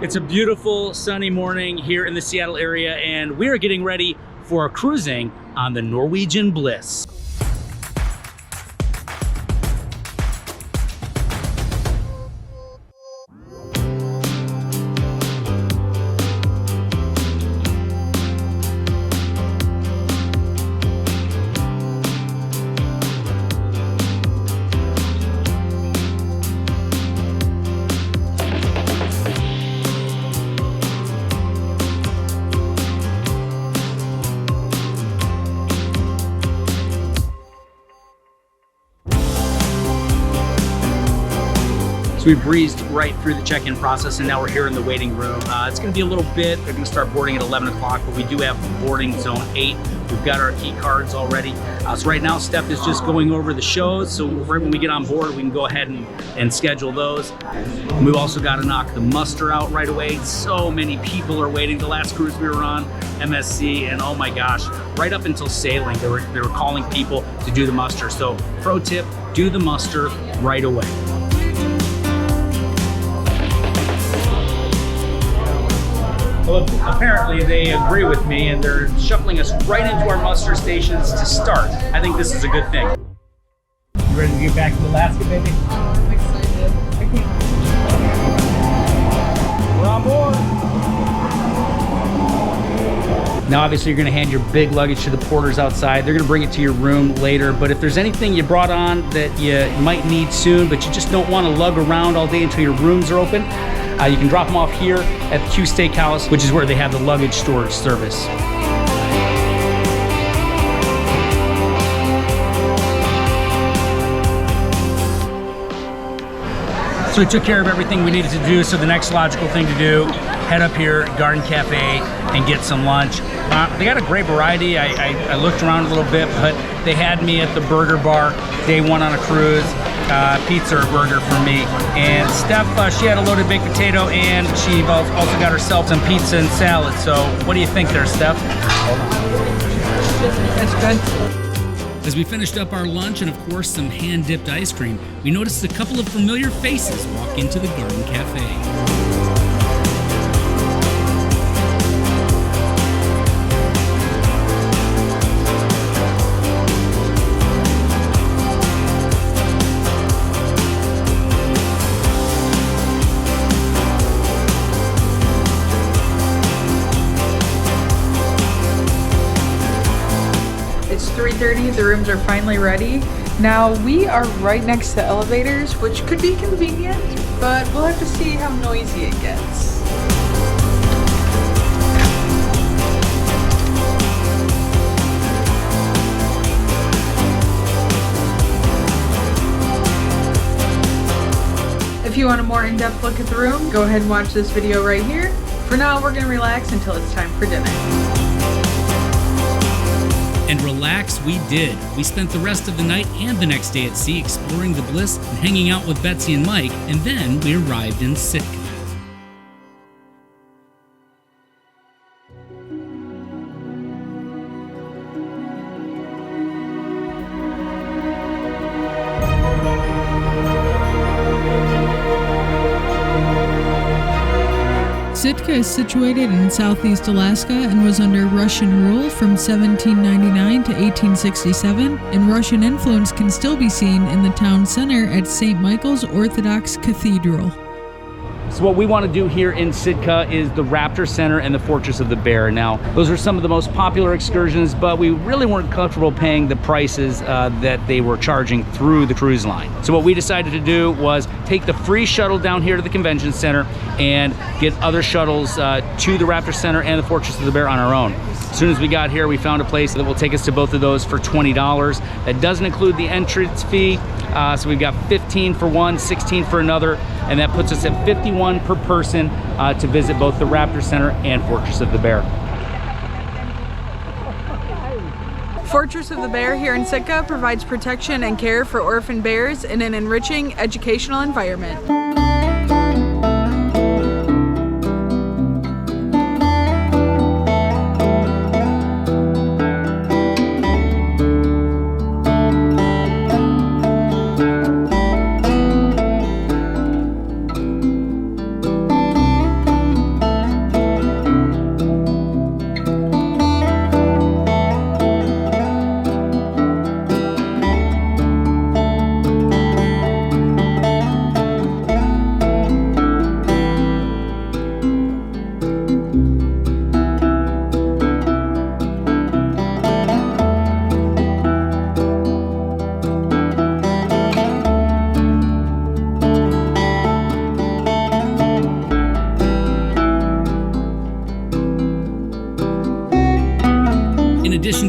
It's a beautiful sunny morning here in the Seattle area, and we are getting ready for cruising on the Norwegian Bliss. So we breezed right through the check-in process, and now we're here in the waiting room. It's gonna be a little bit. They're gonna start boarding at 11 o'clock, but we do have boarding zone 8. We've got our key cards already. So right now, Steph is just going over the shows. So right when we get on board, we can go ahead and schedule those. And we've also got to knock the muster out right away. So many people are waiting. The last cruise we were on, MSC, and oh my gosh, right up until sailing, they were calling people to do the muster. So pro tip, do the muster right away. Well, apparently they agree with me, and they're shuffling us right into our muster stations to start. I think this is a good thing. You ready to get back to Alaska, baby? Oh, I'm excited. I can't. We're on board. Now, obviously, you're going to hand your big luggage to the porters outside. They're going to bring it to your room later. But if there's anything you brought on that you might need soon, but you just don't want to lug around all day until your rooms are open, you can drop them off here at the Q Steakhouse, which is where they have the luggage storage service. So we took care of everything we needed to do, so the next logical thing to do, head up here, Garden Cafe, and get some lunch. They got a great variety. I looked around a little bit, but they had me at the burger bar, day one on a cruise, pizza or burger for me. And Steph, she had a loaded baked potato, and she also got herself some pizza and salad. So what do you think there, Steph? That's good. As we finished up our lunch and of course some hand-dipped ice cream, we noticed a couple of familiar faces walk into the Garden Cafe. It's 3:30, the rooms are finally ready. Now we are right next to elevators, which could be convenient, but we'll have to see how noisy it gets. If you want a more in-depth look at the room, go ahead and watch this video right here. For now, we're gonna relax until it's time for dinner. And relax we did. We spent the rest of the night and the next day at sea exploring the Bliss and hanging out with Betsy and Mike, and then we arrived in Sitka. Sitka is situated in southeast Alaska and was under Russian rule from 1799 to 1867, and Russian influence can still be seen in the town center at St. Michael's Orthodox Cathedral. So what we want to do here in Sitka is the Raptor Center and the Fortress of the Bear. Now, those are some of the most popular excursions, but we really weren't comfortable paying the prices that they were charging through the cruise line. So what we decided to do was take the free shuttle down here to the convention center and get other shuttles to the Raptor Center and the Fortress of the Bear on our own. As soon as we got here, we found a place that will take us to both of those for $20. That doesn't include the entrance fee. So we've got 15 for one, 16 for another, and that puts us at 51 per person to visit both the Raptor Center and Fortress of the Bear. Fortress of the Bear here in Sitka provides protection and care for orphan bears in an enriching educational environment.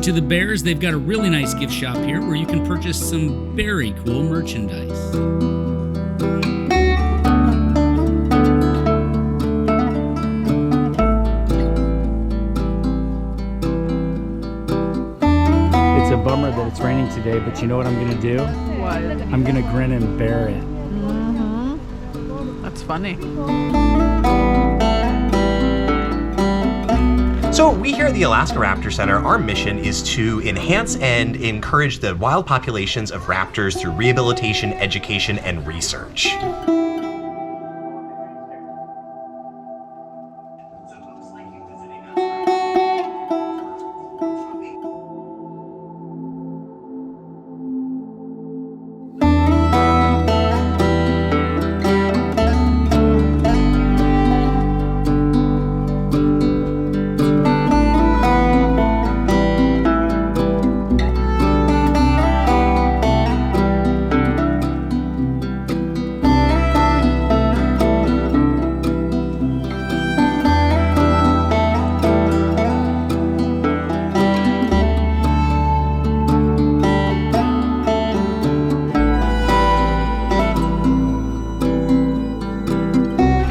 to the Bears, they've got a really nice gift shop here where you can purchase some very cool merchandise. It's a bummer that it's raining today, but you know what I'm gonna do? What? I'm gonna grin and bear it. That's funny. So we here at the Alaska Raptor Center, our mission is to enhance and encourage the wild populations of raptors through rehabilitation, education, and research.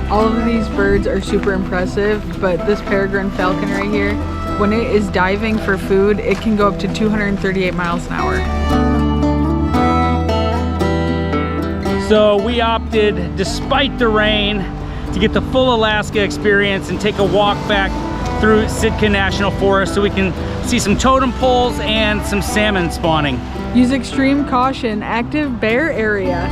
All of these birds are super impressive, but this peregrine falcon right here, when it is diving for food, it can go up to 238 miles an hour. So we opted, despite the rain, to get the full Alaska experience and take a walk back through Sitka National Forest so we can see some totem poles and some salmon spawning. Use extreme caution, active bear area.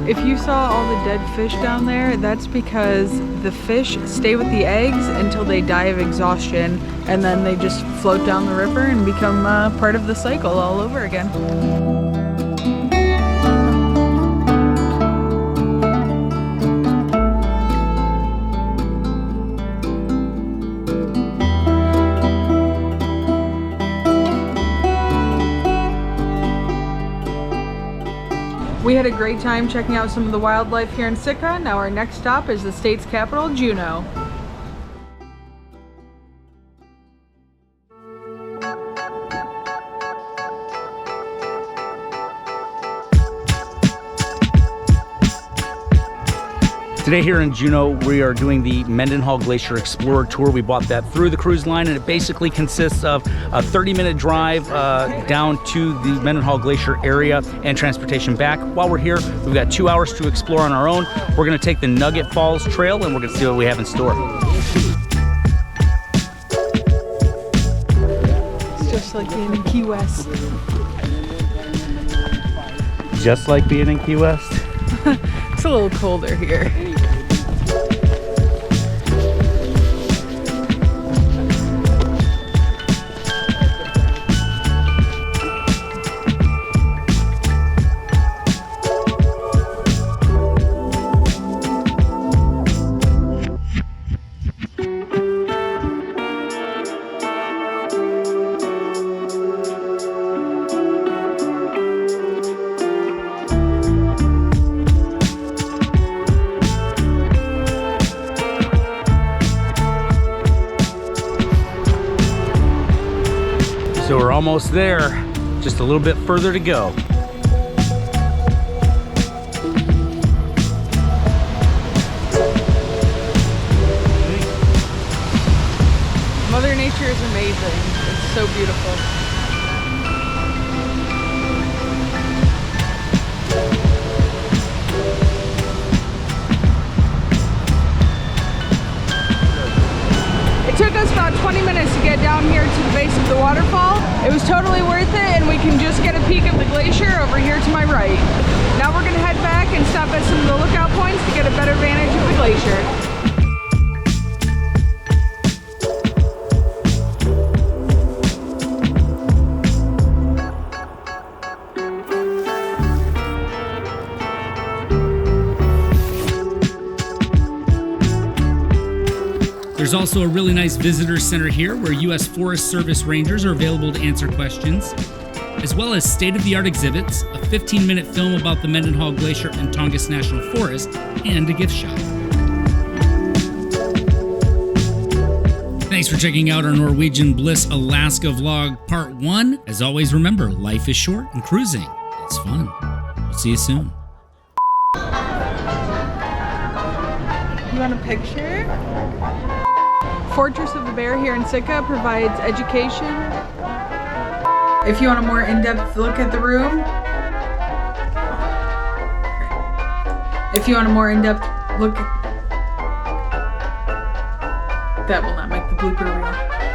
If you saw all the dead fish down there, that's because the fish stay with the eggs until they die of exhaustion, and then they just float down the river and become part of the cycle all over again. We had a great time checking out some of the wildlife here in Sitka. Now our next stop is the state's capital, Juneau. Today here in Juneau, we are doing the Mendenhall Glacier Explorer Tour. We bought that through the cruise line, and it basically consists of a 30-minute drive down to the Mendenhall Glacier area and transportation back. While we're here, we've got 2 hours to explore on our own. We're gonna take the Nugget Falls Trail, and we're gonna see what we have in store. It's just like being in Key West. Just like being in Key West. It's a little colder here. So we're almost there, just a little bit further to go. Mother Nature is amazing. It's so beautiful. It took us about 20 minutes to get down here to the base of the waterfall. It was totally worth it, and we can just get a peek of the glacier over here to my right. Now we're gonna head back and stop at some of the lookout points to get a better vantage of the glacier. There's also a really nice visitor center here where U.S. Forest Service rangers are available to answer questions, as well as state-of-the-art exhibits, a 15-minute film about the Mendenhall Glacier and Tongass National Forest, and a gift shop. Thanks for checking out our Norwegian Bliss Alaska vlog part 1. As always, remember, life is short and cruising is fun. We'll see you soon. You want a picture? Fortress of the Bear here in Sitka provides education. If you want a more in-depth look at the room, if you want a more in-depth look, that will not make the blooper reel.